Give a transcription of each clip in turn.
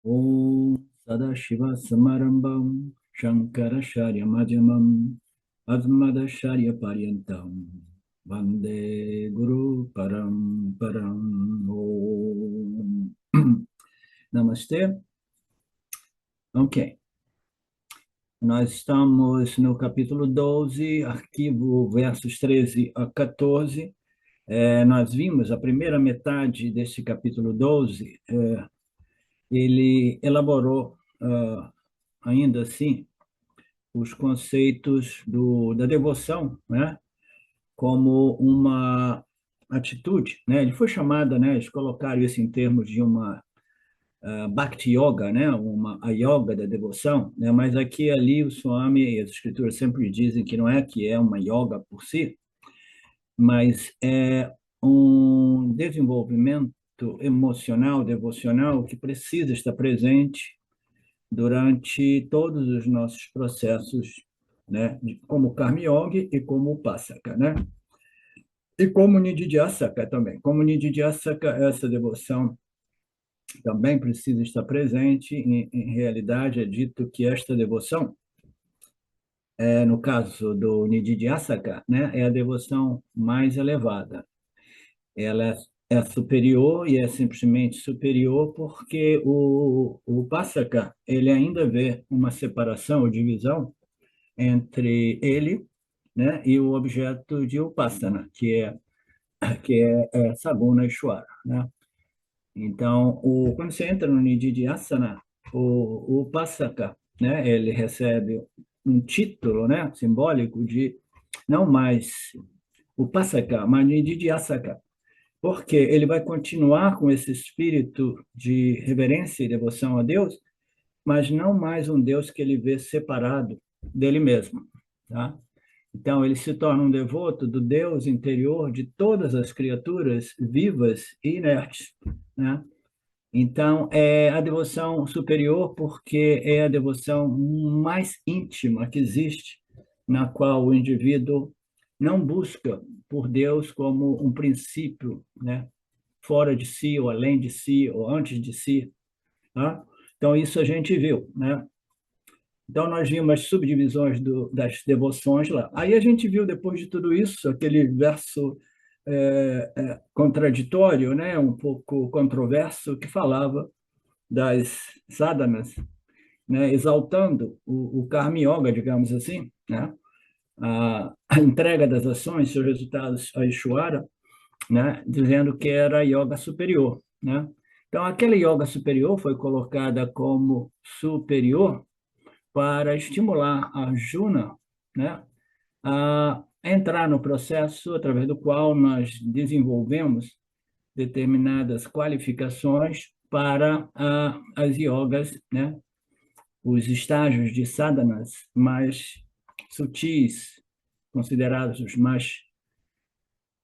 Om Sadashiva Samarambam Shankaracharya Madhyamam Admadacharya Paryantam Vande Guru Param Om Namastê. Ok. Nós estamos no capítulo 12, arquivo versos 13 a 14. Nós vimos a primeira metade desse capítulo 12. Ele elaborou, ainda assim, os conceitos da devoção, né, como uma atitude, né? Ele foi chamada, né, eles colocaram isso em termos de uma Bhakti Yoga, né, a yoga da devoção, né? Mas aqui e ali o Swami e as escrituras sempre dizem que não é que é uma yoga por si, mas é um desenvolvimento emocional, devocional que precisa estar presente durante todos os nossos processos, né, como Karma Yoga e como Upasaka, né? E como Nididhyasaka também. Como Nididhyasaka, essa devoção também precisa estar presente. Em realidade, é dito que esta devoção, no caso do Nididhyasaka, né, é a devoção mais elevada. Ela é superior e é simplesmente superior porque o Upasaka, ele ainda vê uma separação ou divisão entre ele, né, e o objeto de Upasana, que é Saguna Ishwara, né? Então, quando você entra no Nididhyasana, o Upasaka, né, ele recebe um título, né, simbólico de não mais Upasaka, mas Nididhyasaka, porque ele vai continuar com esse espírito de reverência e devoção a Deus, mas não mais um Deus que ele vê separado dele mesmo, tá? Então, ele se torna um devoto do Deus interior de todas as criaturas vivas e inertes, né? Então, é a devoção superior porque é a devoção mais íntima que existe, na qual o indivíduo não busca por Deus como um princípio, né? Fora de si, ou além de si, ou antes de si, tá? Então, isso a gente viu, né? Então, nós vimos as subdivisões das devoções lá. Aí a gente viu, depois de tudo isso, aquele verso contraditório, né? Um pouco controverso, que falava das sadhanas, né? Exaltando o Karma Yoga, digamos assim, né? A entrega das ações, seus resultados a Ishvara, né? Dizendo que era a yoga superior, né? Então, aquela yoga superior foi colocada como superior para estimular a Juna, né, a entrar no processo através do qual nós desenvolvemos determinadas qualificações para as yogas, né, os estágios de sadhanas mais sutis, considerados os mais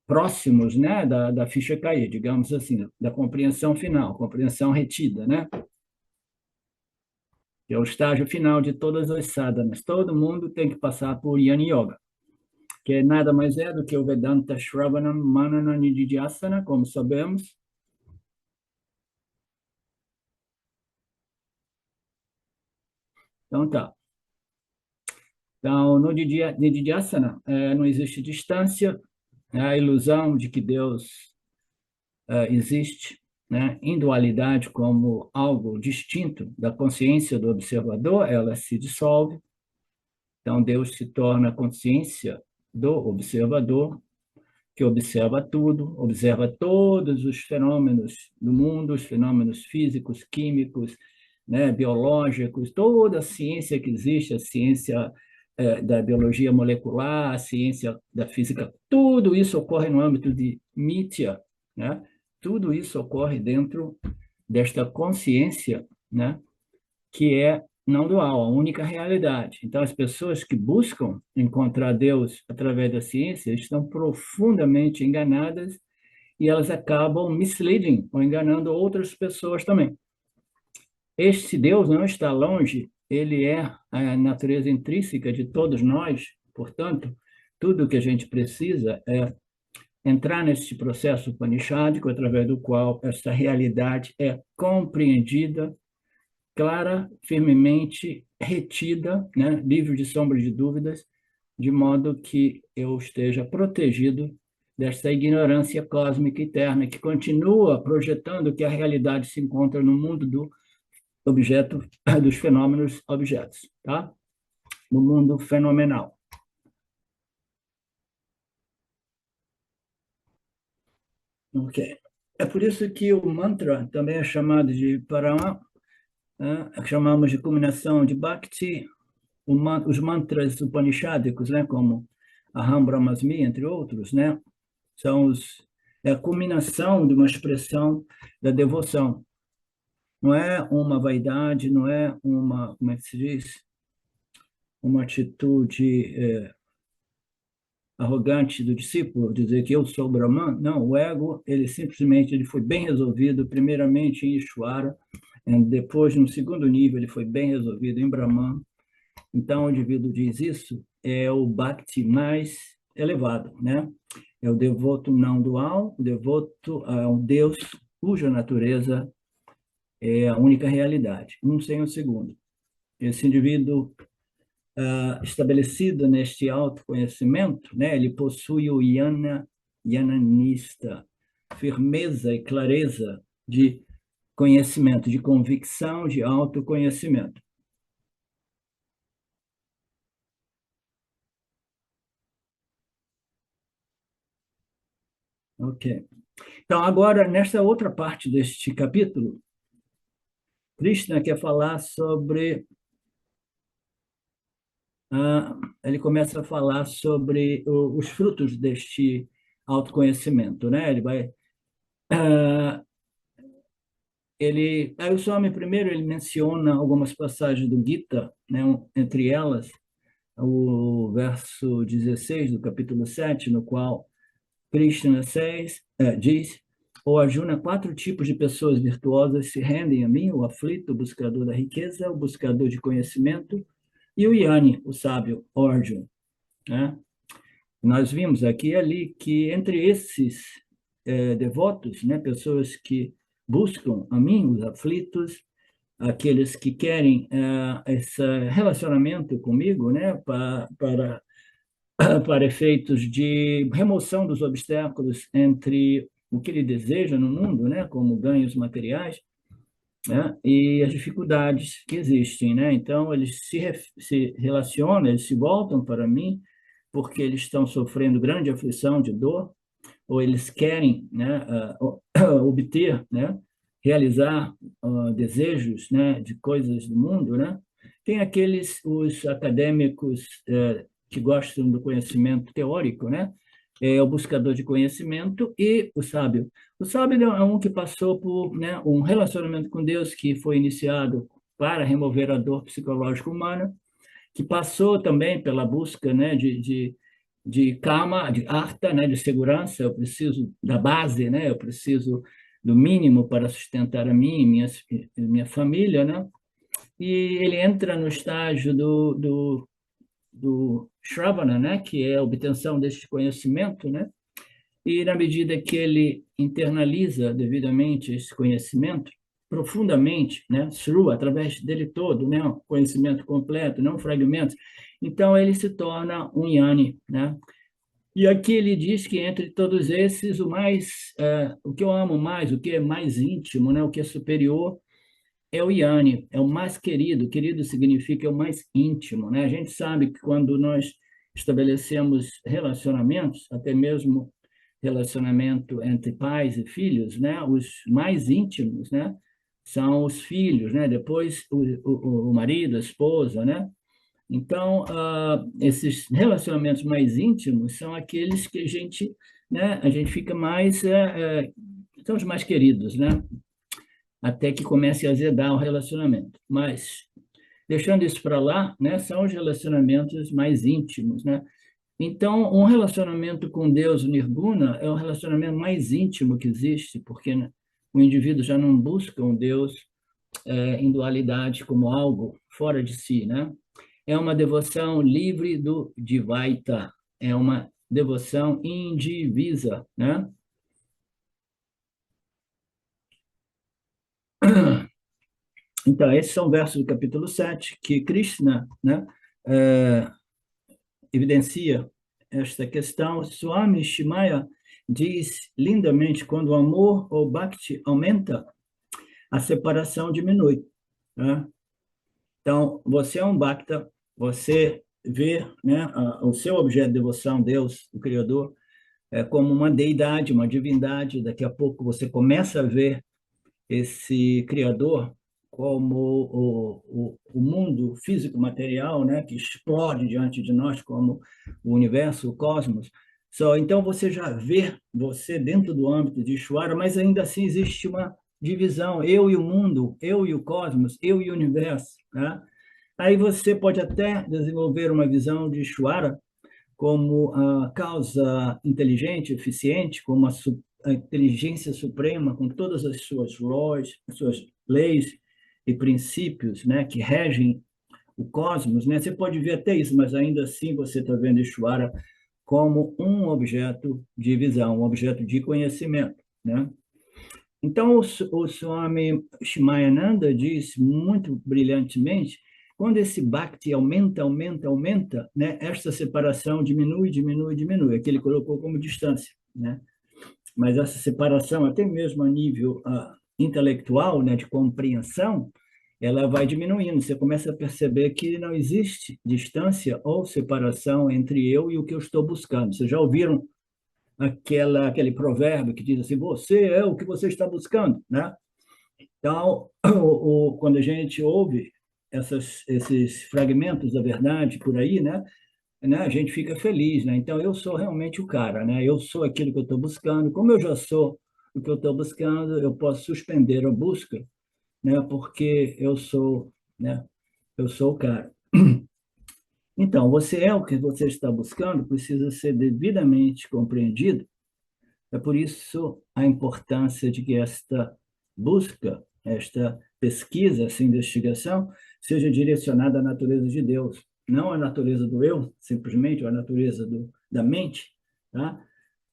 próximos, né, da ficha cair, digamos assim, da compreensão final, compreensão retida, né, que é o estágio final de todas as sadhanas. Todo mundo tem que passar por Yani Yoga, que nada mais é do que o Vedanta Shravanam Manana Nididhyasana, como sabemos. Então, tá. Então, no Nididhyasana, não existe distância, é a ilusão de que Deus existe, né, em dualidade como algo distinto da consciência do observador, ela se dissolve. Então, Deus se torna a consciência do observador, que observa tudo, observa todos os fenômenos do mundo, os fenômenos físicos, químicos, né, biológicos, toda a ciência que existe, a ciência da biologia molecular, a ciência da física, tudo isso ocorre no âmbito de Mitya, né? Tudo isso ocorre dentro desta consciência, né, que é não dual, a única realidade. Então, as pessoas que buscam encontrar Deus através da ciência estão profundamente enganadas e elas acabam misleading ou enganando outras pessoas também. Este Deus não está longe, ele é a natureza intrínseca de todos nós, portanto, tudo o que a gente precisa é entrar nesse processo upanishádico através do qual essa realidade é compreendida clara, firmemente retida, né, livre de sombra de dúvidas, de modo que eu esteja protegido desta ignorância cósmica eterna que continua projetando que a realidade se encontra no mundo do objeto, dos fenômenos objetos, tá? No mundo fenomenal. Ok. É por isso que o mantra também é chamado de Parama, né? Chamamos de combinação de Bhakti, os mantras upanishádicos, né? Como Aham Brahmasmi, entre outros, né? São é a culminação de uma expressão da devoção. Não é uma vaidade, não é uma, como é que se diz? Uma atitude arrogante do discípulo, dizer que eu sou Brahman. Não, o ego, ele foi bem resolvido, primeiramente em Ishvara, e depois, no segundo nível, ele foi bem resolvido em Brahman. Então, o indivíduo diz isso, é o Bhakti mais elevado, né? É o devoto não dual, o devoto a um Deus cuja natureza é a única realidade, um sem o segundo. Esse indivíduo estabelecido neste autoconhecimento, né, ele possui o yananista, firmeza e clareza de conhecimento, de convicção, de autoconhecimento. Ok. Então, agora, nesta outra parte deste capítulo, Krishna quer falar sobre. Ele começa a falar sobre os frutos deste autoconhecimento, né? Ele vai. ah, aí o Swami primeiro ele menciona algumas passagens do Gita, né? Entre elas o verso 16 do capítulo 7, no qual Krishna diz: "Ó Arjuna, quatro tipos de pessoas virtuosas se rendem a mim: o aflito, o buscador da riqueza, o buscador de conhecimento e o Yani, o sábio, ó Arjuna." Né? Nós vimos aqui e ali que entre esses devotos, né, pessoas que buscam a mim, os aflitos, aqueles que querem esse relacionamento comigo, né, para efeitos de remoção dos obstáculos entre o que ele deseja no mundo, né, como ganhos materiais, né, e as dificuldades que existem, né? Então, eles se relacionam, eles se voltam para mim porque eles estão sofrendo grande aflição de dor, ou eles querem, né, obter, né, realizar desejos, né, de coisas do mundo, né? Tem aqueles, os acadêmicos que gostam do conhecimento teórico, né? É o buscador de conhecimento e o sábio. O sábio é um que passou por, né, um relacionamento com Deus que foi iniciado para remover a dor psicológica humana, que passou também pela busca, né, de calma, de arta, né, de segurança. Eu preciso da base, né, eu preciso do mínimo para sustentar a mim e minha família, né? E ele entra no estágio do Shravana, né, que é a obtenção deste conhecimento, né? E na medida que ele internaliza devidamente esse conhecimento, profundamente, né, through, através dele todo, né, um conhecimento completo, não fragmentos, então ele se torna um yani, né? E aqui ele diz que entre todos esses, o que eu amo mais, o que é mais íntimo, né, o que é superior, é o yani, é o mais querido. Querido significa é o mais íntimo, né? A gente sabe que quando nós estabelecemos relacionamentos, até mesmo relacionamento entre pais e filhos, né? Os mais íntimos, né? São os filhos, né? Depois o marido, a esposa, né? Então, esses relacionamentos mais íntimos são aqueles que a gente, né? A gente fica mais, são os mais queridos, né? Até que comece a azedar o relacionamento. Mas, deixando isso para lá, né, são os relacionamentos mais íntimos, né? Então, um relacionamento com Deus, o Nirguna, é o relacionamento mais íntimo que existe, porque, né, o indivíduo já não busca um Deus em dualidade como algo fora de si, né? É uma devoção livre do Dvaita, é uma devoção indivisa, né? Então, esses são versos do capítulo 7 que Krishna, né, eh, evidencia esta questão. Swami Shimaya diz lindamente: quando o amor ou bhakti aumenta, a separação diminui. Né? Então, você é um bhakta, você vê, né, o seu objeto de devoção, Deus, o Criador, como uma deidade, uma divindade. Daqui a pouco você começa a ver esse Criador como o mundo físico material, né, que explode diante de nós como o universo, o cosmos. Então você já vê você dentro do âmbito de Ishvara, mas ainda assim existe uma divisão, eu e o mundo, eu e o cosmos, eu e o universo, né? Aí você pode até desenvolver uma visão de Ishvara como a causa inteligente, eficiente, como a inteligência suprema, com todas as suas leis e princípios, né, que regem o cosmos, né? Você pode ver até isso, mas ainda assim você está vendo Ishvara como um objeto de visão, um objeto de conhecimento, né? Então, o Swami Shimayananda diz muito brilhantemente, quando esse bhakti aumenta, aumenta, aumenta, né, esta separação diminui, diminui, diminui, é que ele colocou como distância, né? Mas essa separação, até mesmo a nível intelectual, né, de compreensão, ela vai diminuindo. Você começa a perceber que não existe distância ou separação entre eu e o que eu estou buscando. Vocês já ouviram aquele provérbio que diz assim: você é o que você está buscando, né? Então, quando a gente ouve esses fragmentos da verdade por aí, né, a gente fica feliz, né? Então, eu sou realmente o cara, né? Eu sou aquilo que eu estou buscando. Como eu já sou o que eu estou buscando, eu posso suspender a busca, né? Porque eu sou, né? Eu sou o cara. Então, você é o que você está buscando, precisa ser devidamente compreendido. É por isso a importância de que esta busca, esta pesquisa, essa investigação, seja direcionada à natureza de Deus, não à natureza do eu, simplesmente, ou à natureza da mente, tá?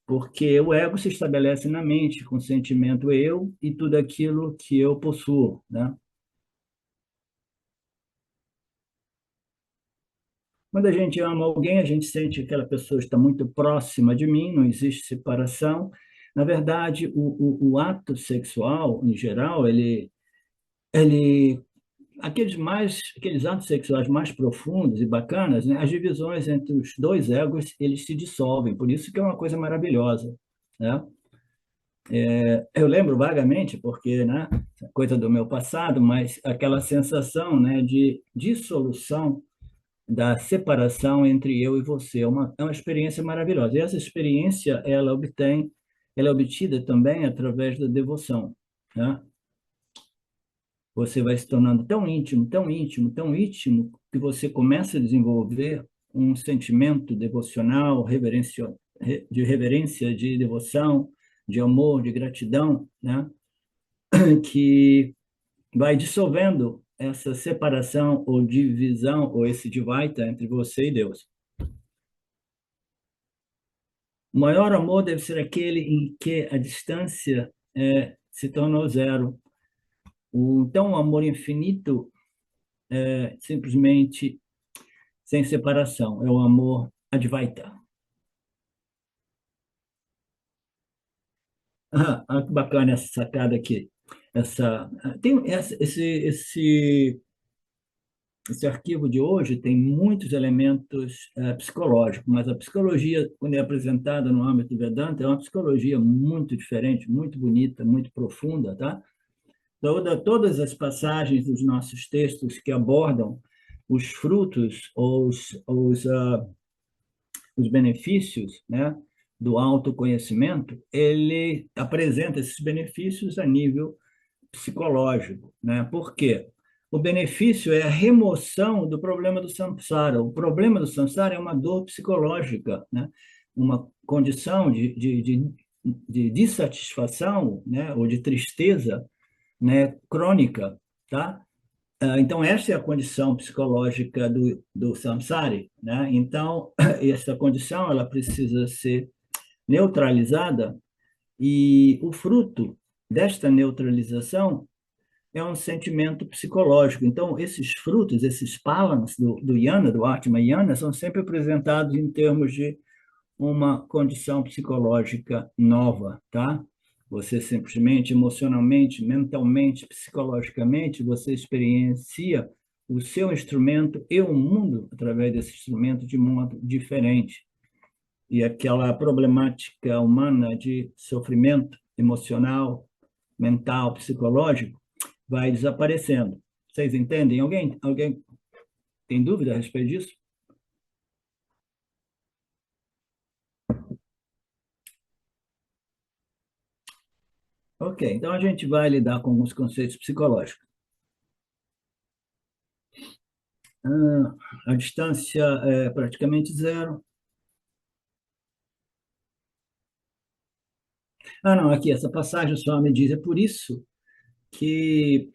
Porque o ego se estabelece na mente, com o sentimento eu e tudo aquilo que eu possuo, né? Quando a gente ama alguém, a gente sente que aquela pessoa está muito próxima de mim, não existe separação. Na verdade, o ato sexual, em geral, ele aqueles atos sexuais mais profundos e bacanas, né, as divisões entre os dois egos, eles se dissolvem, por isso que é uma coisa maravilhosa, né? Eu lembro vagamente, porque, né, coisa do meu passado, mas aquela sensação, né, de dissolução da separação entre eu e você. É uma experiência maravilhosa. E essa experiência, ela é obtida também através da devoção, né? Você vai se tornando tão íntimo, tão íntimo, tão íntimo, que você começa a desenvolver um sentimento devocional, de reverência, de devoção, de amor, de gratidão, né? Que vai dissolvendo essa separação ou divisão, ou esse divaita entre você e Deus. O maior amor deve ser aquele em que a distância se tornou zero. Então, o amor infinito é simplesmente sem separação. É o amor Advaita. Que bacana essa sacada aqui. Esse arquivo de hoje tem muitos elementos psicológicos, mas a psicologia, quando é apresentada no âmbito do Vedanta, é uma psicologia muito diferente, muito bonita, muito profunda, tá? Todas as passagens dos nossos textos que abordam os frutos ou os benefícios, né, do autoconhecimento, ele apresenta esses benefícios a nível psicológico, né? Por quê? O benefício é a remoção do problema do samsara. O problema do samsara é uma dor psicológica, né? Uma condição de dissatisfação, né? Ou de tristeza, né? Crônica, tá? Então, essa é a condição psicológica do samsari, né? Então, essa condição ela precisa ser neutralizada e o fruto desta neutralização é um sentimento psicológico. Então, esses frutos, esses palans do Yana, do Atma Yana, são sempre apresentados em termos de uma condição psicológica nova, tá? Você simplesmente, emocionalmente, mentalmente, psicologicamente, você experiencia o seu instrumento e o mundo através desse instrumento de modo diferente. E aquela problemática humana de sofrimento emocional, mental, psicológico, vai desaparecendo. Vocês entendem? Alguém tem dúvida a respeito disso? Ok, então a gente vai lidar com alguns conceitos psicológicos. Ah, a distância é praticamente zero. Ah, não, aqui, essa passagem só me diz, é por isso que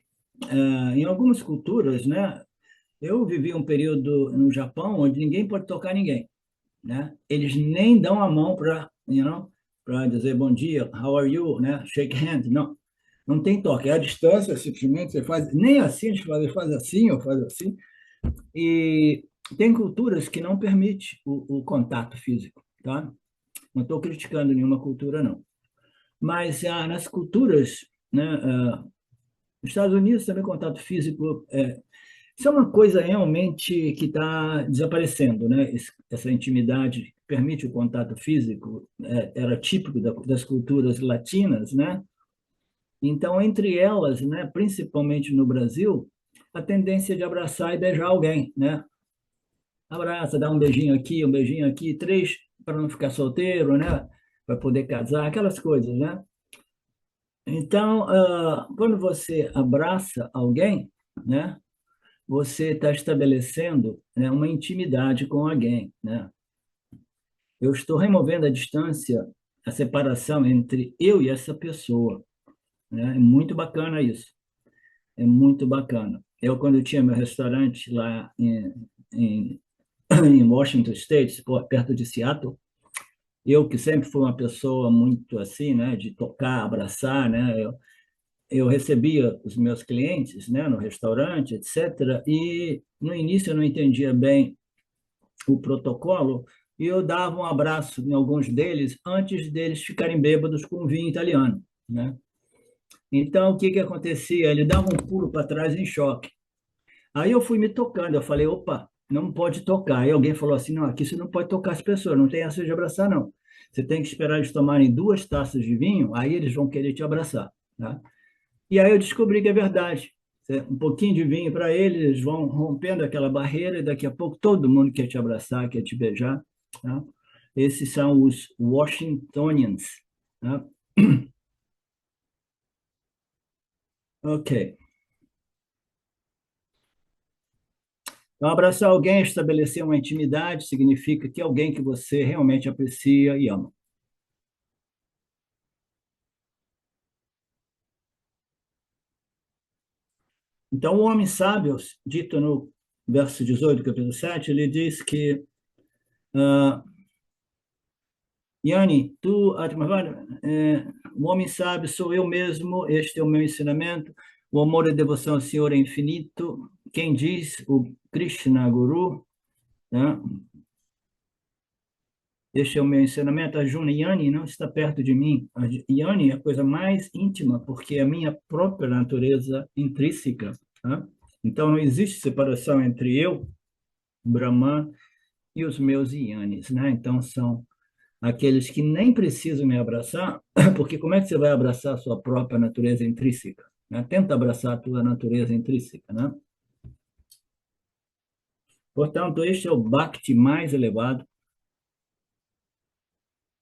em algumas culturas, né, eu vivi um período no Japão onde ninguém pode tocar ninguém, né? Eles nem dão a mão para, para dizer bom dia, how are you, né? Shake hand, não. Não tem toque, é a distância, simplesmente você faz, nem assim, faz assim ou faz assim. E tem culturas que não permite o contato físico, tá? Não estou criticando nenhuma cultura, não. Mas nas culturas, né, nos Estados Unidos também contato físico isso é uma coisa realmente que está desaparecendo, né? Essa intimidade que permite o contato físico era típico das culturas latinas, né? Então, entre elas, né, principalmente no Brasil, a tendência de abraçar e beijar alguém, né? Abraça, dá um beijinho aqui, três para não ficar solteiro, né? Para poder casar, aquelas coisas, né? Então, quando você abraça alguém, né? Você está estabelecendo, né, uma intimidade com alguém, né? Eu estou removendo a distância, a separação entre eu e essa pessoa, né? É muito bacana isso, é muito bacana. Eu, quando eu tinha meu restaurante lá em, em Washington State, perto de Seattle, eu que sempre fui uma pessoa muito assim, né, de tocar, abraçar, né, eu recebia os meus clientes, né, no restaurante, etc. E no início eu não entendia bem o protocolo e eu dava um abraço em alguns deles antes deles ficarem bêbados com vinho italiano, né? Então, o que que acontecia? Ele dava um pulo para trás em choque. Aí eu fui me tocando, eu falei, opa, não pode tocar. Aí alguém falou assim, não, aqui você não pode tocar as pessoas, não tem essa de abraçar, não. Você tem que esperar eles tomarem duas taças de vinho, aí eles vão querer te abraçar, tá? E aí eu descobri que é verdade. Um pouquinho de vinho para eles, eles vão rompendo aquela barreira e daqui a pouco todo mundo quer te abraçar, quer te beijar, tá? Esses são os Washingtonians, tá? Ok. Então, abraçar alguém, estabelecer uma intimidade, significa que é alguém que você realmente aprecia e ama. Então, o homem sábio, dito no verso 18, capítulo 7, ele diz que ah, Yani, tu, Atmavara, o homem sábio sou eu mesmo, este é o meu ensinamento, o amor e a devoção ao Senhor é infinito. Quem diz, o Krishna Guru, né? Este é o meu ensinamento. Arjuna, Yani não está perto de mim. Yani é a coisa mais íntima, porque é a minha própria natureza intrínseca. Tá? Então, não existe separação entre eu, Brahman, e os meus Yanis. Né? Então, são aqueles que nem precisam me abraçar, porque como é que você vai abraçar a sua própria natureza intrínseca? Né? Tenta abraçar a tua natureza intrínseca, né? Portanto, este é o Bhakti mais elevado.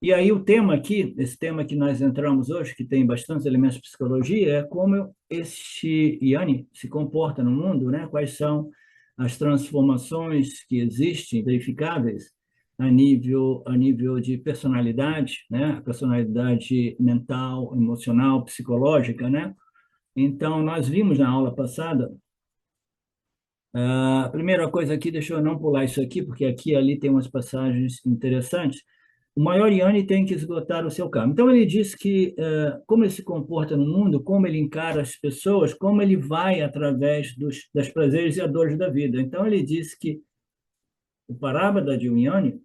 E aí o tema aqui, esse tema que nós entramos hoje, que tem bastantes elementos de psicologia, é como este Yanni se comporta no mundo, né? Quais são as transformações que existem, verificáveis, a nível de personalidade, né? Personalidade mental, emocional, psicológica, né? Então, nós vimos na aula passada, a primeira coisa aqui, deixa eu não pular isso aqui, porque aqui e ali tem umas passagens interessantes. o maior Yanni tem que esgotar o seu karma. Então, ele diz que como ele se comporta no mundo, como ele encara as pessoas, como ele vai através das prazeres e a dores da vida. Então, ele diz que o Parabada de um Yanni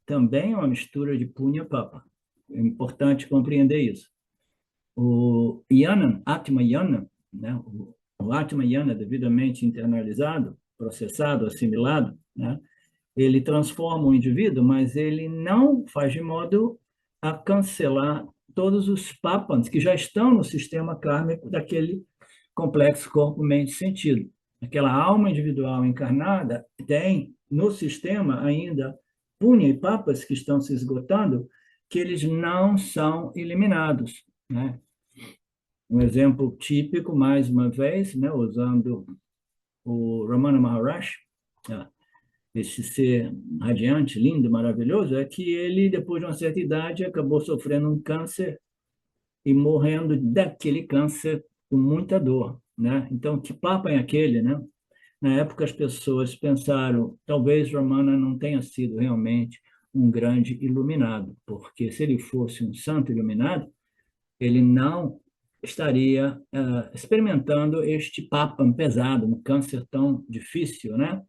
também é uma mistura de Punya Papa. É importante compreender isso. O Yana, Atma Yana, né? O Atma Yana devidamente internalizado, processado, assimilado, né? Ele transforma o indivíduo, mas ele não faz de modo a cancelar todos os papas que já estão no sistema kármico daquele complexo corpo, mente, sentido. Aquela alma individual encarnada tem no sistema ainda punya e papas que estão se esgotando, que eles não são eliminados, né? Um exemplo típico, mais uma vez, né, usando o Ramana Maharaj, né, esse ser radiante, lindo, maravilhoso, é que ele, depois de uma certa idade, acabou sofrendo um câncer e morrendo daquele câncer com muita dor, né? Então, que papo é aquele, né? Na época, as pessoas pensaram, talvez Ramana não tenha sido realmente um grande iluminado, porque se ele fosse um santo iluminado, ele não estaria experimentando este papo pesado, um câncer tão difícil, né?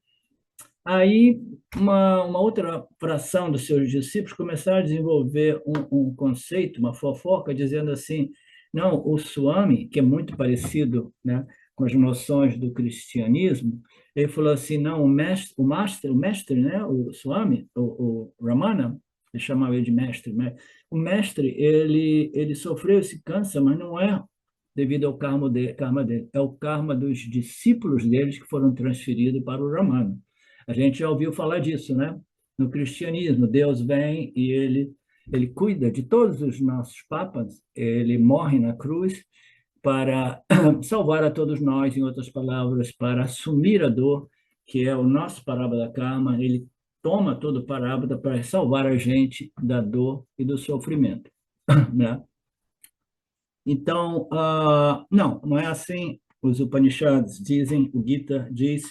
Aí, uma outra fração dos seus discípulos começaram a desenvolver um conceito, uma fofoca, dizendo assim, não, o Swami, que é muito parecido, né, com as noções do cristianismo, ele falou assim, não, o mestre, né, o Swami, o Ramana, ele chamava ele de mestre, né? O mestre, ele sofreu esse câncer, mas não é devido ao karma dele, é o karma dos discípulos deles que foram transferidos para o Ramana. A gente já ouviu falar disso, né? No cristianismo, Deus vem e ele cuida de todos os nossos papas, ele morre na cruz para salvar a todos nós, em outras palavras, para assumir a dor, que é o nosso parábola karma, ele toma todo o parábola para salvar a gente da dor e do sofrimento, né? Então, não é assim. Os Upanishads dizem, o Gita diz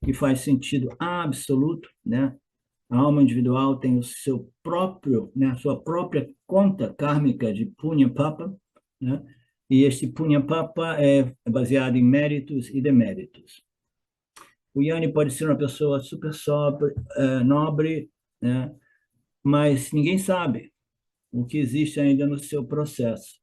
que faz sentido absoluto, né? A alma individual tem o seu próprio, né, a sua própria conta kármica de Punya Papa, né? E este Punya Papa é baseado em méritos e deméritos. O Yanni pode ser uma pessoa super nobre, né? Mas ninguém sabe o que existe ainda no seu processo.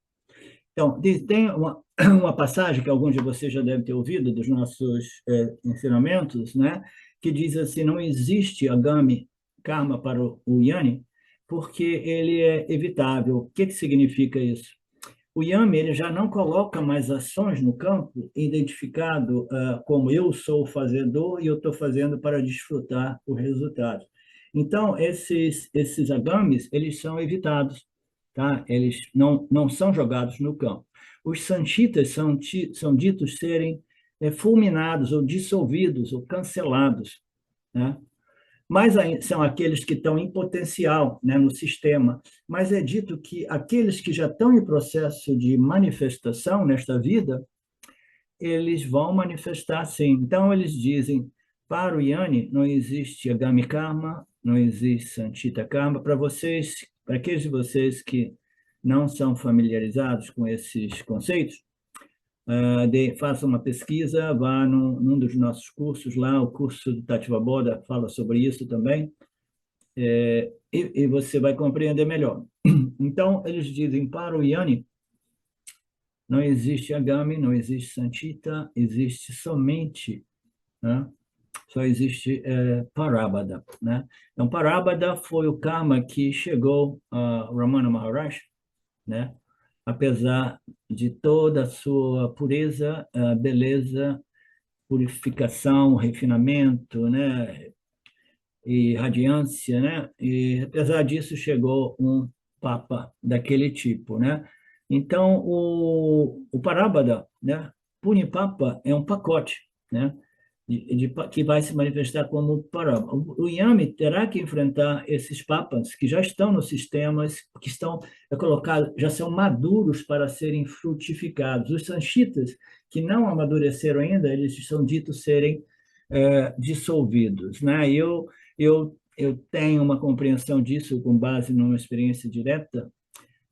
Então, tem uma passagem que alguns de vocês já devem ter ouvido dos nossos ensinamentos, né? Que diz assim, não existe agami karma para o Yanni, porque ele é evitável. O que significa isso? O Yami ele já não coloca mais ações no campo identificado como eu sou o fazedor e eu estou fazendo para desfrutar o resultado. Então, esses agamis, eles são evitados, tá? Eles não são jogados no campo. Os sanchitas são ditos serem fulminados ou dissolvidos ou cancelados, né? Mas são aqueles que estão em potencial, né, no sistema. Mas é dito que aqueles que já estão em processo de manifestação nesta vida, eles vão manifestar sim. Então, eles dizem, para o Yanni, não existe Agami Karma, não existe Sanchita Karma. Para aqueles de vocês que não são familiarizados com esses conceitos, faça uma pesquisa, vá num dos nossos cursos lá, o curso do Tativa Boda fala sobre isso também, e você vai compreender melhor. Então, eles dizem, para o Yanni, não existe Agami, não existe Sanchita, existe somente, né? Só existe Parabada, né? Então, Parabada foi o karma que chegou a Ramana Maharaj, né? Apesar de toda a sua pureza, beleza, purificação, refinamento, né? E radiância, né? E apesar disso chegou um papa daquele tipo, né? Então o Parabada, né? Punipapa é um pacote, né? Que vai se manifestar como Parabada. O Yami terá que enfrentar esses papas que já estão nos sistemas, que estão colocados, já são maduros para serem frutificados. Os sanchitas que não amadureceram ainda, eles são ditos serem dissolvidos, né? Eu eu tenho uma compreensão disso com base numa experiência direta,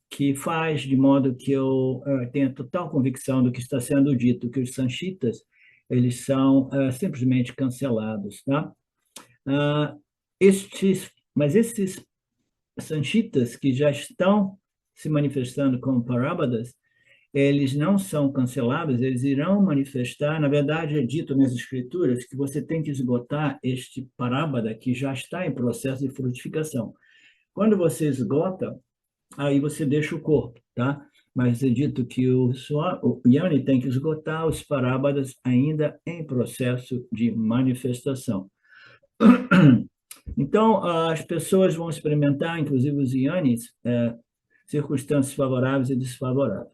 que faz de modo que eu tenha total convicção do que está sendo dito, que os sanchitas, eles são simplesmente cancelados, tá? Ah, mas esses sanchitas que já estão se manifestando como parábadas, eles não são cancelados, eles irão manifestar. Na verdade, é dito nas escrituras que você tem que esgotar este parábada que já está em processo de frutificação. Quando você esgota, aí você deixa o corpo, tá? Mas é dito que o Yanni tem que esgotar os parábadas ainda em processo de manifestação. Então, as pessoas vão experimentar, inclusive os Yanis, circunstâncias favoráveis e desfavoráveis.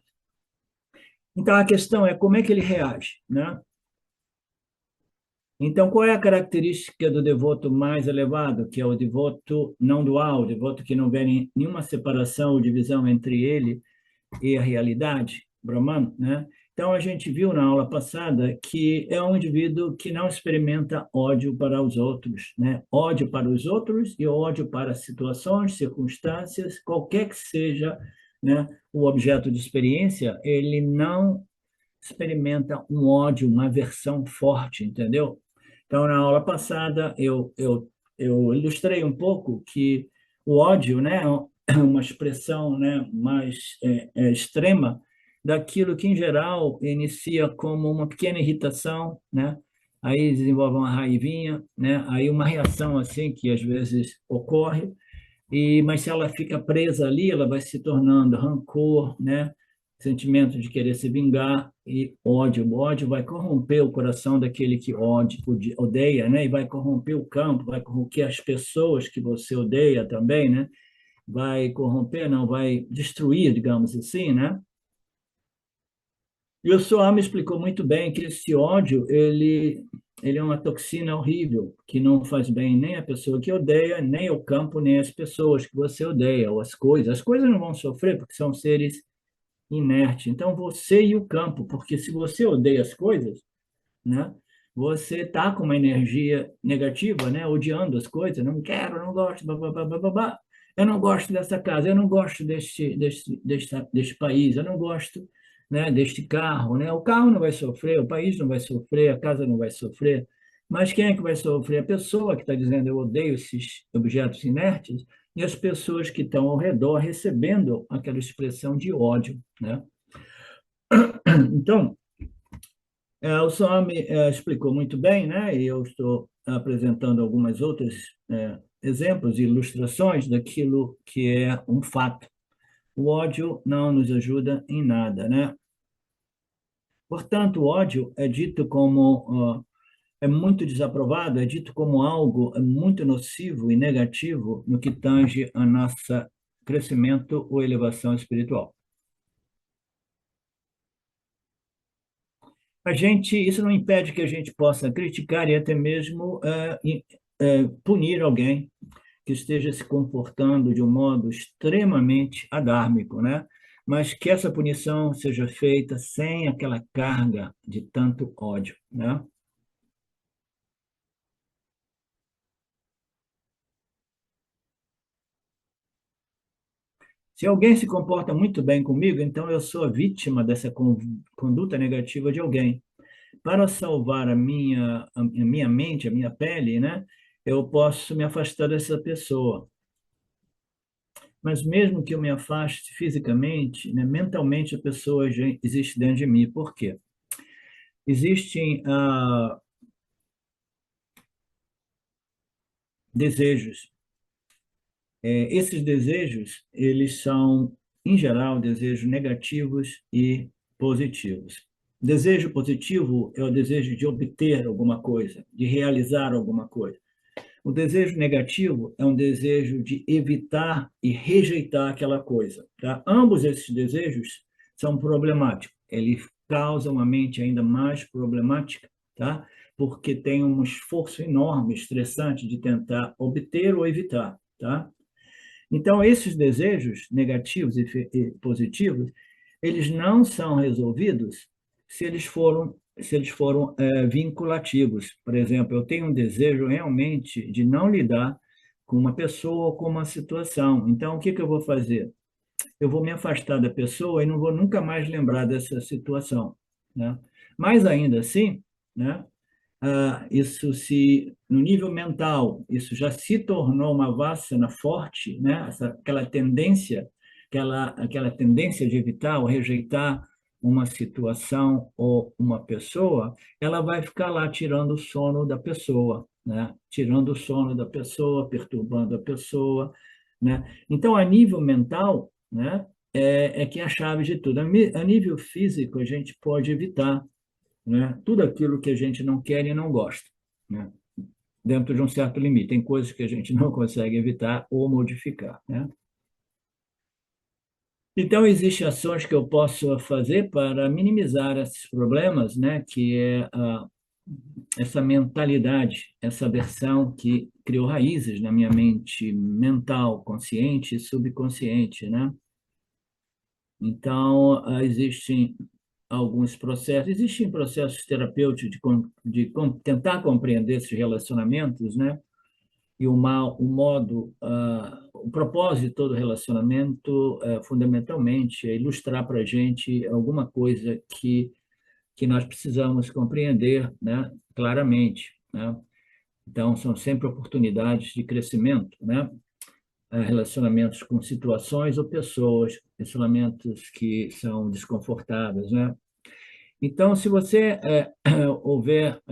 Então, a questão é como é que ele reage, né? Então, qual é a característica do devoto mais elevado, que é o devoto não dual, o devoto que não vê nenhuma separação ou divisão entre ele e a realidade, Brahman, né? Então, a gente viu na aula passada que é um indivíduo que não experimenta ódio para os outros, né? Ódio para os outros e ódio para situações, circunstâncias, qualquer que seja, né, o objeto de experiência, ele não experimenta um ódio, uma aversão forte, entendeu? Então, na aula passada, eu ilustrei um pouco que o ódio, né, é uma expressão, né, mais extrema daquilo que, em geral, inicia como uma pequena irritação, né? Aí desenvolve uma raivinha, né? Aí uma reação assim que às vezes ocorre, mas se ela fica presa ali, ela vai se tornando rancor, né? Sentimento de querer se vingar e ódio. O ódio vai corromper o coração daquele que odeia, né? E vai corromper o campo, vai corromper as pessoas que você odeia também, né? Vai corromper, não, vai destruir, digamos assim, né? E o Swami explicou muito bem que esse ódio, ele é uma toxina horrível, que não faz bem nem a pessoa que odeia, nem o campo, nem as pessoas que você odeia, ou as coisas. As coisas não vão sofrer porque são seres inertes. Então, você e o campo, porque se você odeia as coisas, né, você está com uma energia negativa, né, odiando as coisas, não quero, não gosto, babá, babá. Eu não gosto dessa casa, eu não gosto deste país, eu não gosto, né, deste carro, né? O carro não vai sofrer, o país não vai sofrer, a casa não vai sofrer, mas quem é que vai sofrer? A pessoa que está dizendo eu odeio esses objetos inertes e as pessoas que estão ao redor recebendo aquela expressão de ódio, né? Então, o Swami explicou muito bem, né? E eu estou apresentando algumas outras exemplos e ilustrações daquilo que é um fato. O ódio não nos ajuda em nada, né? Portanto, o ódio é dito como é muito desaprovado, é dito como algo muito nocivo e negativo no que tange a nossa crescimento ou elevação espiritual. Isso não impede que a gente possa criticar e até mesmo punir alguém que esteja se comportando de um modo extremamente adármico, né? Mas que essa punição seja feita sem aquela carga de tanto ódio, né? Se alguém se comporta muito bem comigo, então eu sou a vítima dessa conduta negativa de alguém. Para salvar a minha mente, a minha pele, né? Eu posso me afastar dessa pessoa. Mas mesmo que eu me afaste fisicamente, né, mentalmente a pessoa já existe dentro de mim. Por quê? Existem desejos. Esses desejos, eles são, em geral, desejos negativos e positivos. Desejo positivo é o desejo de obter alguma coisa, de realizar alguma coisa. O desejo negativo é um desejo de evitar e rejeitar aquela coisa. Tá? Ambos esses desejos são problemáticos. Eles causam uma mente ainda mais problemática, tá? Porque tem um esforço enorme, estressante de tentar obter ou evitar. Tá? Então, esses desejos negativos e positivos, eles não são resolvidos se eles foram vinculativos. Por exemplo, eu tenho um desejo realmente de não lidar com uma pessoa ou com uma situação. Então, o que que eu vou fazer? Eu vou me afastar da pessoa e não vou nunca mais lembrar dessa situação, né? Mas ainda assim, né? Isso se no nível mental, isso já se tornou uma vassana forte, né? Aquela tendência de evitar ou rejeitar uma situação ou uma pessoa, ela vai ficar lá tirando o sono da pessoa, né? Tirando o sono da pessoa, perturbando a pessoa, né? Então, a nível mental, né? É que é a chave de tudo. A nível físico, a gente pode evitar, né? Tudo aquilo que a gente não quer e não gosta, né? Dentro de um certo limite. Tem coisas que a gente não consegue evitar ou modificar, né? Então, existem ações que eu posso fazer para minimizar esses problemas, né? Que é essa mentalidade, essa versão que criou raízes na minha mente mental, consciente e subconsciente, né? Então, existem processos terapêuticos tentar compreender esses relacionamentos, né? E o propósito de todo relacionamento, fundamentalmente, é ilustrar para a gente alguma coisa que nós precisamos compreender, né? Claramente, né? Então, são sempre oportunidades de crescimento, né? Relacionamentos com situações ou pessoas, relacionamentos que são desconfortáveis, né? Então, se você houver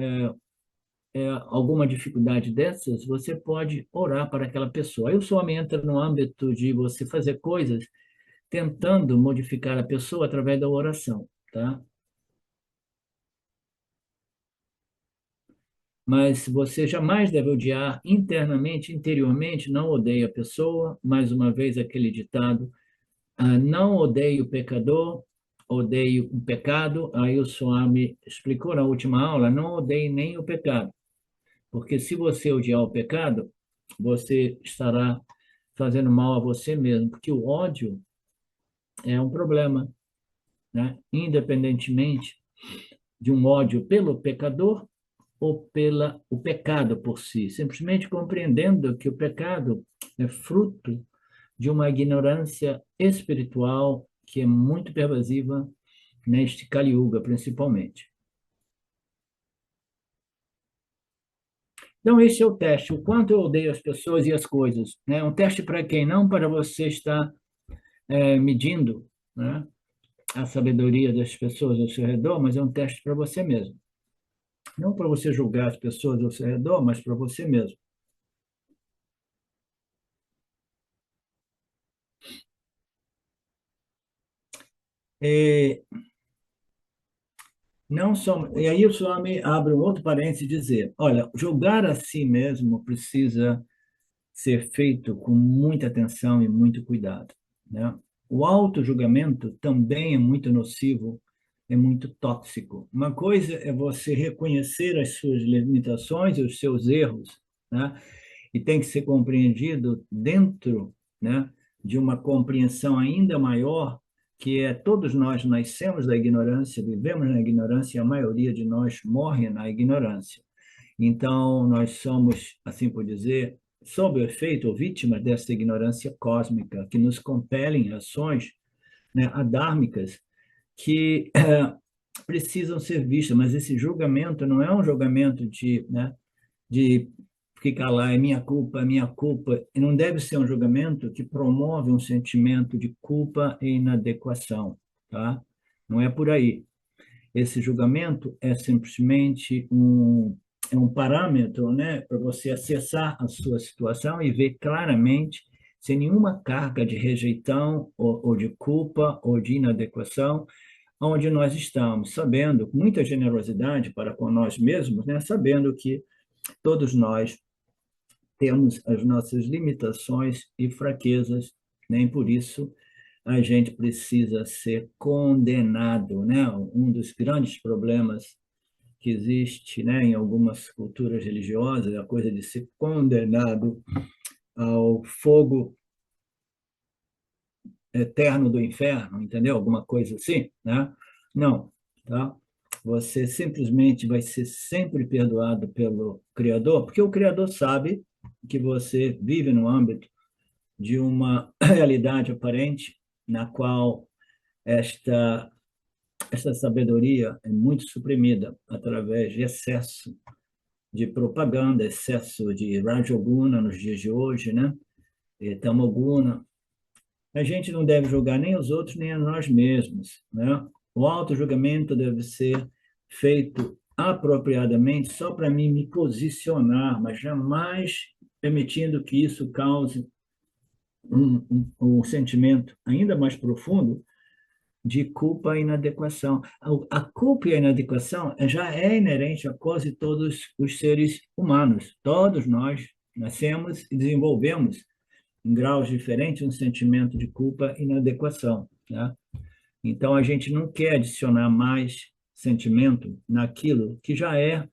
alguma dificuldade dessas, você pode orar para aquela pessoa. Aí o Swami entra no âmbito de você fazer coisas tentando modificar a pessoa através da oração, tá? Mas você jamais deve odiar internamente, interiormente, não odeie a pessoa. Mais uma vez, aquele ditado: não odeie o pecador, odeie o pecado. Aí o Swami explicou na última aula: não odeie nem o pecado. Porque se você odiar o pecado, você estará fazendo mal a você mesmo, porque o ódio é um problema, né? Independentemente de um ódio pelo pecador ou pela o pecado por si, simplesmente compreendendo que o pecado é fruto de uma ignorância espiritual que é muito pervasiva neste Kali Yuga, principalmente. Então, esse é o teste, o quanto eu odeio as pessoas e as coisas, né? Um teste para quem? Não para você estar medindo, né, a sabedoria das pessoas ao seu redor, mas é um teste para você mesmo. Não para você julgar as pessoas ao seu redor, mas para você mesmo. E, não só, e aí o Swami abre um outro parênteses e dizer, olha, julgar a si mesmo precisa ser feito com muita atenção e muito cuidado, né? O auto-julgamento também é muito nocivo, é muito tóxico. Uma coisa é você reconhecer as suas limitações e os seus erros, né? E tem que ser compreendido dentro, né, de uma compreensão ainda maior, que é todos nós nascemos da ignorância, vivemos na ignorância e a maioria de nós morre na ignorância. Então, nós somos, assim por dizer, sob o efeito ou vítimas dessa ignorância cósmica que nos compelem a ações, né, adármicas que precisam ser vistas, mas esse julgamento não é um julgamento de ficar lá, é minha culpa, e não deve ser um julgamento que promove um sentimento de culpa e inadequação, tá? Não é por aí. Esse julgamento é simplesmente um parâmetro, né, para você acessar a sua situação e ver claramente, sem nenhuma carga de rejeição ou de culpa ou de inadequação, onde nós estamos, sabendo, com muita generosidade para com nós mesmos, né, sabendo que todos nós temos as nossas limitações e fraquezas, nem por isso a gente precisa ser condenado, né? Um dos grandes problemas que existe, né, em algumas culturas religiosas é a coisa de ser condenado ao fogo eterno do inferno, entendeu? Alguma coisa assim, né? Não, tá? Você simplesmente vai ser sempre perdoado pelo Criador, porque o Criador sabe, que você vive no âmbito de uma realidade aparente na qual esta sabedoria é muito suprimida através de excesso de propaganda, excesso de Rajoguna nos dias de hoje, né? E Tamoguna. A gente não deve julgar nem os outros, nem a nós mesmos, né? O auto-julgamento deve ser feito apropriadamente só para mim me posicionar, mas jamais permitindo que isso cause um sentimento ainda mais profundo de culpa e inadequação. A culpa e a inadequação já é inerente a quase todos os seres humanos. Todos nós nascemos e desenvolvemos, em graus diferentes, um sentimento de culpa e inadequação, né? Então, a gente não quer adicionar mais sentimento naquilo que já é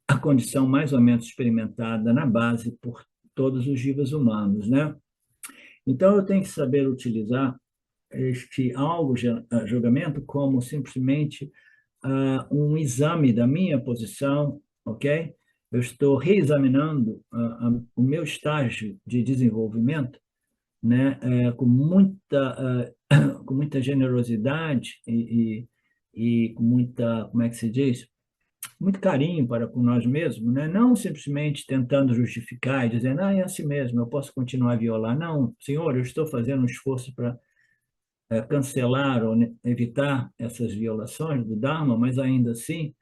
a condição mais ou menos experimentada na base por todos os vivos humanos, né? Então, eu tenho que saber utilizar este julgamento como simplesmente um exame da minha posição, ok? Eu estou reexaminando o meu estágio de desenvolvimento, né, com muita generosidade e com muita, como é que se diz? Muito carinho para com nós mesmos, né? Não simplesmente tentando justificar e dizendo, é assim mesmo, eu posso continuar a violar. Não, senhor, eu estou fazendo um esforço para cancelar ou evitar essas violações do Dharma, mas ainda assim,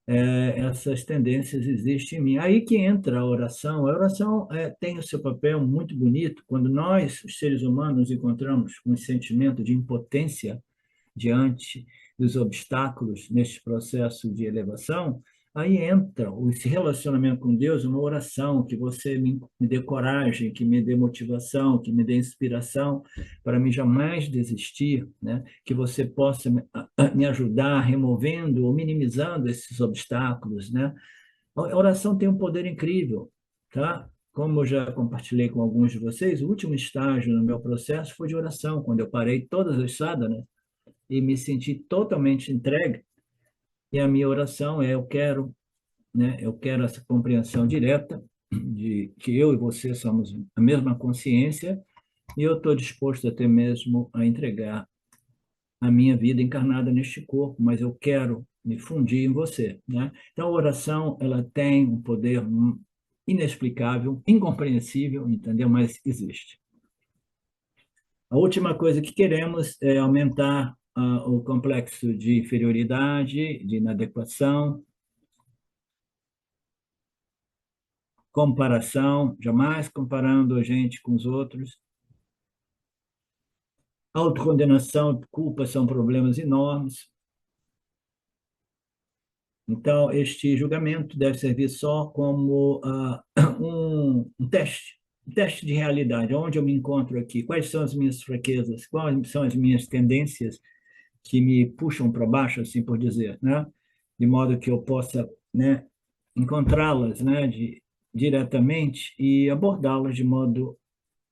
essas tendências existem em mim. Aí que entra a oração. A oração tem o seu papel muito bonito quando nós, os seres humanos, nos encontramos com um sentimento de impotência diante dos obstáculos neste processo de elevação. Aí entra esse relacionamento com Deus, uma oração que você me dê coragem, que me dê motivação, que me dê inspiração para mim jamais desistir, né? Que você possa me ajudar removendo ou minimizando esses obstáculos, né? A oração tem um poder incrível, tá? Como eu já compartilhei com alguns de vocês, o último estágio no meu processo foi de oração, quando eu parei todas as sadhanas e me senti totalmente entregue. E a minha oração é: eu quero, né? Eu quero essa compreensão direta de que eu e você somos a mesma consciência e eu estou disposto até mesmo a entregar a minha vida encarnada neste corpo, mas eu quero me fundir em você, né? Então, a oração, ela tem um poder inexplicável, incompreensível, entendeu? Mas existe. A última coisa que queremos é aumentar o complexo de inferioridade, de inadequação, comparação, jamais comparando a gente com os outros. Autocondenação, culpa são problemas enormes. Então, este julgamento deve servir só como um teste de realidade, onde eu me encontro aqui, quais são as minhas fraquezas, quais são as minhas tendências que me puxam para baixo, assim por dizer, né? De modo que eu possa, né, encontrá-las, né, diretamente e abordá-las de modo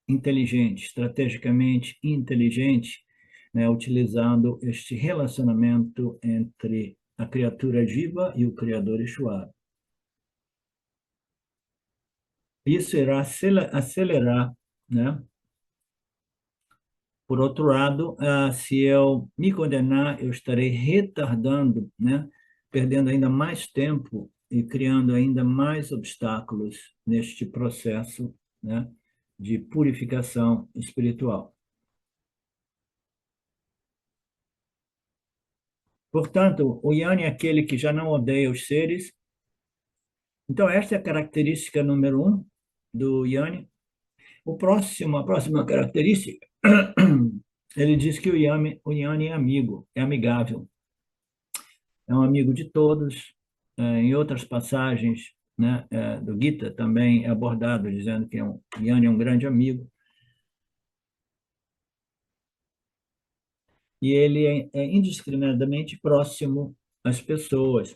inteligente, estrategicamente inteligente, né, utilizando este relacionamento entre a criatura viva e o Criador Ishvara. Isso irá acelerar, né? Por outro lado, se eu me condenar, eu estarei retardando, né? Perdendo ainda mais tempo e criando ainda mais obstáculos neste processo, né? De purificação espiritual. Portanto, o Yan é aquele que já não odeia os seres. Então, esta é a característica número 1 do Yan. A próxima característica, ele diz que o Yan é amigo, é amigável, é um amigo de todos. Em outras passagens, né, do Gita também é abordado, dizendo que o Yan é um grande amigo. E ele é indiscriminadamente próximo às pessoas.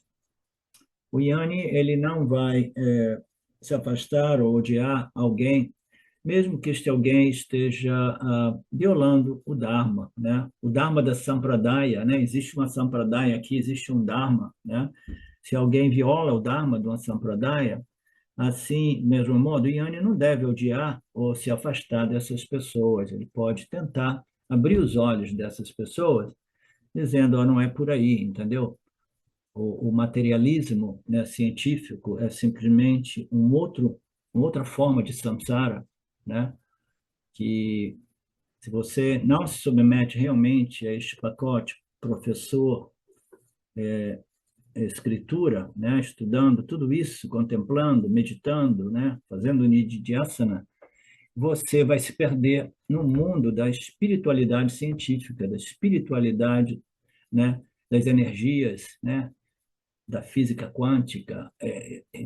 O Yanni, ele não vai se afastar ou odiar alguém, mesmo que este alguém esteja violando o Dharma, né? O Dharma da Sampradaya, né? Existe uma Sampradaya aqui, existe um Dharma, né? Se alguém viola o Dharma de uma Sampradaya, Assim, mesmo modo, o Yanni não deve odiar ou se afastar dessas pessoas. Ele pode tentar abrir os olhos dessas pessoas, dizendo, ó, não é por aí, entendeu? O materialismo, né, científico é simplesmente uma outra forma de samsara, né? Que se você não se submete realmente a este pacote, professor, escritura, né, estudando tudo isso, contemplando, meditando, né, fazendo nididhyasana, você vai se perder no mundo da espiritualidade científica, da espiritualidade, né, das energias, né, da física quântica,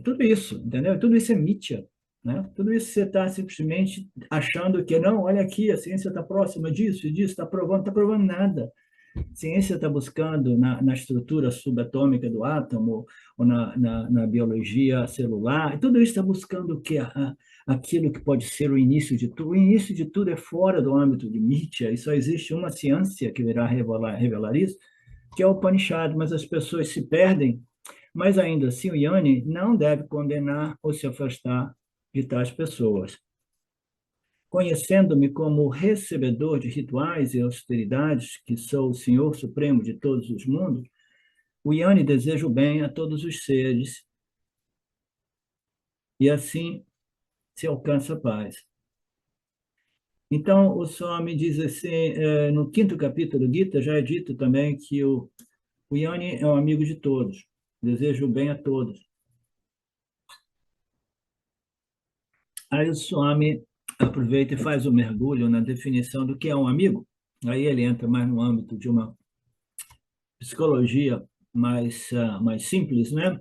tudo isso, entendeu? Tudo isso é mítia, né? Tudo isso você está simplesmente achando que não, olha aqui, a ciência está próxima disso e disso, está provando nada. A ciência está buscando na estrutura subatômica do átomo, ou na biologia celular, e tudo isso está buscando o quê? Aquilo que pode ser o início de tudo. O início de tudo é fora do âmbito de mítia, e só existe uma ciência que irá revelar isso, que é o Upanishad, mas as pessoas se perdem. Mas ainda assim, o Yanni não deve condenar ou se afastar de tais pessoas. Conhecendo-me como recebedor de rituais e austeridades, que sou o Senhor Supremo de todos os mundos, o Yanni deseja o bem a todos os seres e assim se alcança a paz. Então, o Swami diz assim, no quinto capítulo do Gita, já é dito também que o Yanni é um amigo de todos, deseja o bem a todos. Aí o Swami aproveita e faz o mergulho na definição do que é um amigo. Aí ele entra mais no âmbito de uma psicologia mais simples, né?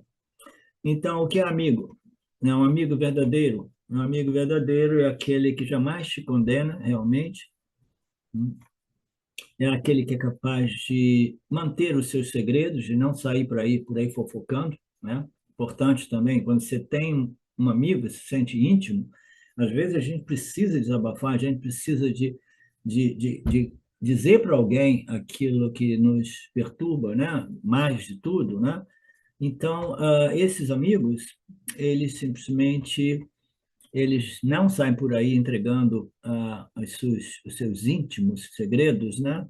Então, o que é amigo? É um amigo verdadeiro. Um amigo verdadeiro é aquele que jamais te condena, realmente. É aquele que é capaz de manter os seus segredos, de não sair por aí fofocando, né? Importante também, quando você tem um amigo, se sente íntimo, às vezes a gente precisa desabafar, a gente precisa de dizer para alguém aquilo que nos perturba, né? Mais de tudo, né? Então, esses amigos, eles simplesmente eles não saem por aí entregando os seus íntimos segredos, né?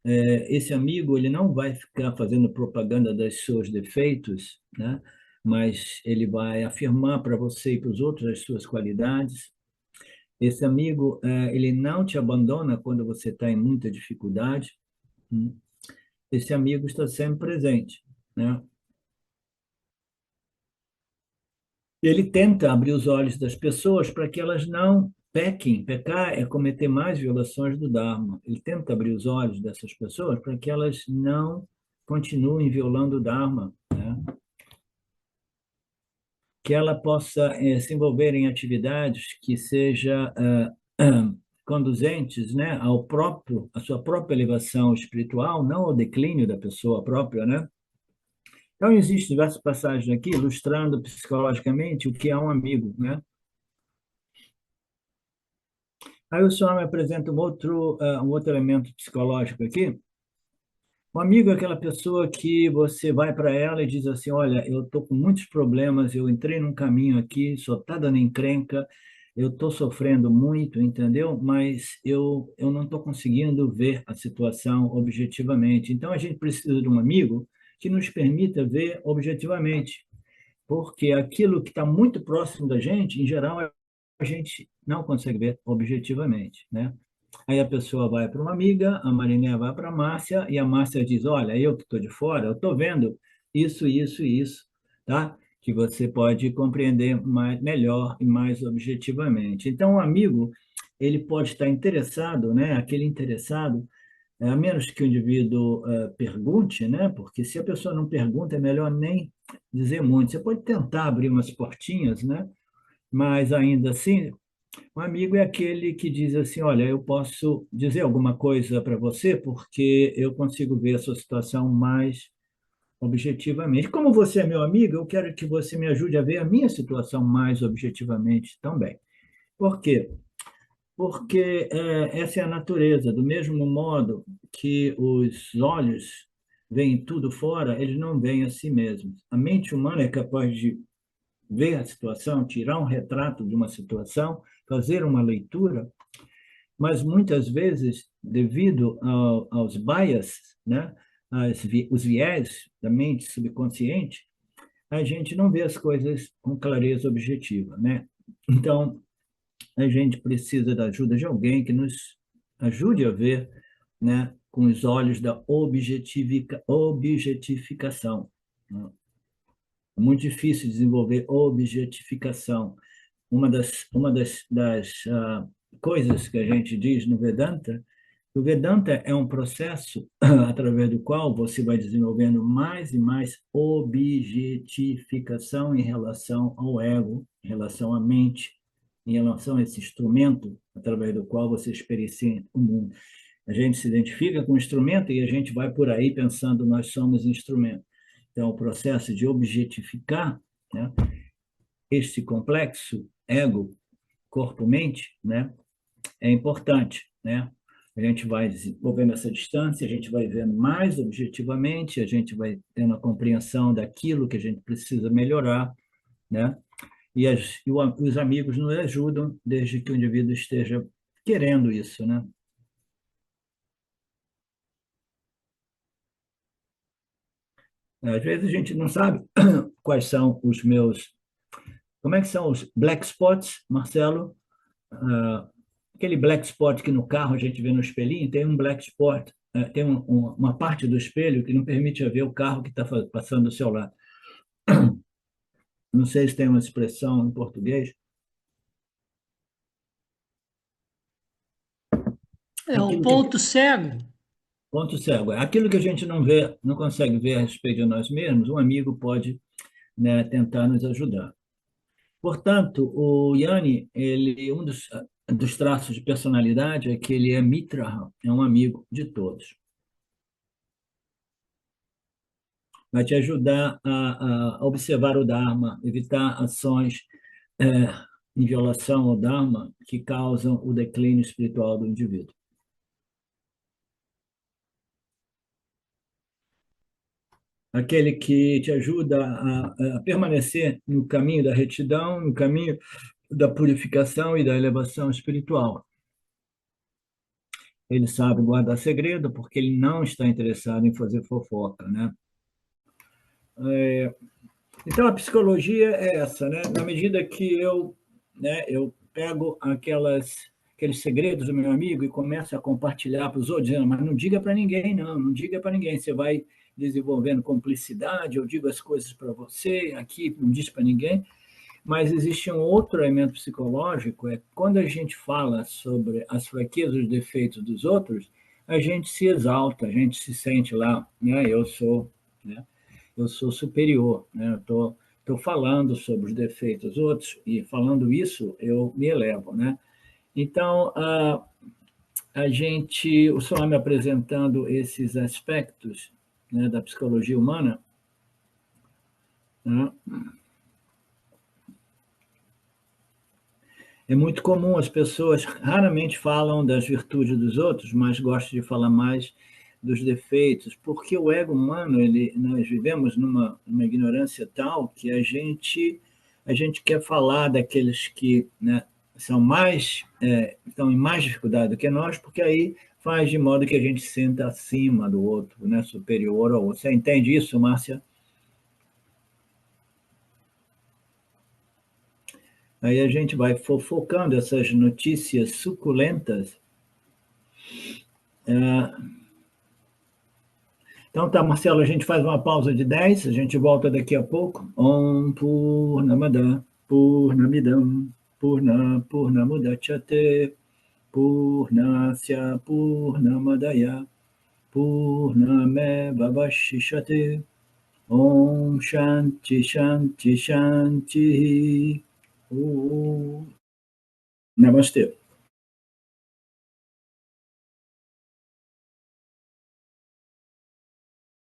Esse amigo ele não vai ficar fazendo propaganda dos seus defeitos, né? Mas ele vai afirmar para você e para os outros as suas qualidades. Esse amigo ele não te abandona quando você está em muita dificuldade. Hum. Esse amigo está sempre presente, né? Ele tenta abrir os olhos das pessoas para que elas não pequem. Pecar é cometer mais violações do Dharma. Ele tenta abrir os olhos dessas pessoas para que elas não continuem violando o Dharma, né? Que ela possa se envolver em atividades que seja conduzentes, né, à sua própria elevação espiritual, não ao declínio da pessoa própria, né? Então, existem diversas passagens aqui ilustrando psicologicamente o que é um amigo, né? Aí o senhor me apresenta um outro elemento psicológico aqui. Um amigo é aquela pessoa que você vai para ela e diz assim, olha, eu estou com muitos problemas, eu entrei num caminho aqui, só está dando encrenca, eu estou sofrendo muito, entendeu? Mas eu não estou conseguindo ver a situação objetivamente. Então, a gente precisa de um amigo que nos permita ver objetivamente, porque aquilo que está muito próximo da gente, em geral, a gente não consegue ver objetivamente, né? Aí a pessoa vai para uma amiga, a Mariné vai para a Márcia, e a Márcia diz, olha, eu que estou de fora, eu estou vendo isso, isso e isso, tá? Que você pode compreender melhor e mais objetivamente. Então, o amigo, ele pode estar interessado, né? Aquele interessado, a menos que o indivíduo pergunte, né? Porque se a pessoa não pergunta, é melhor nem dizer muito. Você pode tentar abrir umas portinhas, né? Mas ainda assim, um amigo é aquele que diz assim: olha, eu posso dizer alguma coisa para você porque eu consigo ver a sua situação mais objetivamente. Como você é meu amigo, eu quero que você me ajude a ver a minha situação mais objetivamente também. Por quê? Porque essa é a natureza. Do mesmo modo que os olhos veem tudo fora, eles não veem a si mesmos. A mente humana é capaz de ver a situação, tirar um retrato de uma situação, fazer uma leitura, mas muitas vezes, devido aos bias, né, os viés da mente subconsciente, a gente não vê as coisas com clareza objetiva, né? Então, a gente precisa da ajuda de alguém que nos ajude a ver, né, com os olhos da objetificação, né? É muito difícil desenvolver objetificação. Uma das coisas que a gente diz no Vedanta, o Vedanta é um processo através do qual você vai desenvolvendo mais e mais objetificação em relação ao ego, em relação à mente, em relação a esse instrumento através do qual você experiencia o mundo. A gente se identifica com o instrumento e a gente vai por aí pensando nós somos instrumento. Então, o processo de objetificar, né, este complexo ego, corpo-mente, né, é importante, né? A gente vai desenvolvendo essa distância, a gente vai vendo mais objetivamente, a gente vai tendo a compreensão daquilo que a gente precisa melhorar, né? Os amigos nos ajudam desde que o indivíduo esteja querendo isso, né? Às vezes a gente não sabe quais são os meus. Como é que são os black spots, Marcelo? Ah, aquele black spot que no carro a gente vê no espelhinho, tem um black spot, tem uma parte do espelho que não permite ver o carro que está passando do seu lado. Não sei se tem uma expressão em português. É o Aquilo que, ponto cego. ponto cego. Aquilo que a gente não vê, não consegue ver a respeito de nós mesmos, um amigo pode, né, tentar nos ajudar. Portanto, o Yanni, dos traços de personalidade é que ele é Mitra, é um amigo de todos. Vai te ajudar a observar o Dharma, evitar ações é, em violação ao Dharma que causam o declínio espiritual do indivíduo. Aquele que te ajuda a permanecer no caminho da retidão, no caminho da purificação e da elevação espiritual. Ele sabe guardar segredo porque ele não está interessado em fazer fofoca, né? Então, a psicologia é essa, né? Na medida que eu pego aqueles segredos do meu amigo e começo a compartilhar para os outros, dizendo, mas não diga para ninguém, não, não diga para ninguém. Você vai desenvolvendo cumplicidade, eu digo as coisas para você, aqui não diz para ninguém. Mas existe um outro elemento psicológico, é quando a gente fala sobre as fraquezas e os defeitos dos outros, a gente se exalta, a gente se sente lá, né? Né? Eu sou superior, né? Tô falando sobre os defeitos dos outros e falando isso eu me elevo, né? Então o senhor me apresentando esses aspectos, né, da psicologia humana, né? É muito comum, as pessoas raramente falam das virtudes dos outros, mas gostam de falar mais dos defeitos, porque o ego humano, nós vivemos numa ignorância tal que a gente quer falar daqueles que, né, estão em mais dificuldade do que nós, porque aí faz de modo que a gente se sinta acima do outro, né, superior ao outro. Você entende isso, Márcia? Aí a gente vai fofocando essas notícias suculentas. Então tá, Marcelo, a gente faz uma pausa de 10, a gente volta daqui a pouco. Om Purnamada Purnamidam Purnamudachyate Purnasya Purnamadaya Purnameva Vashishate Om Shanti Shanti Shanti. Namastê.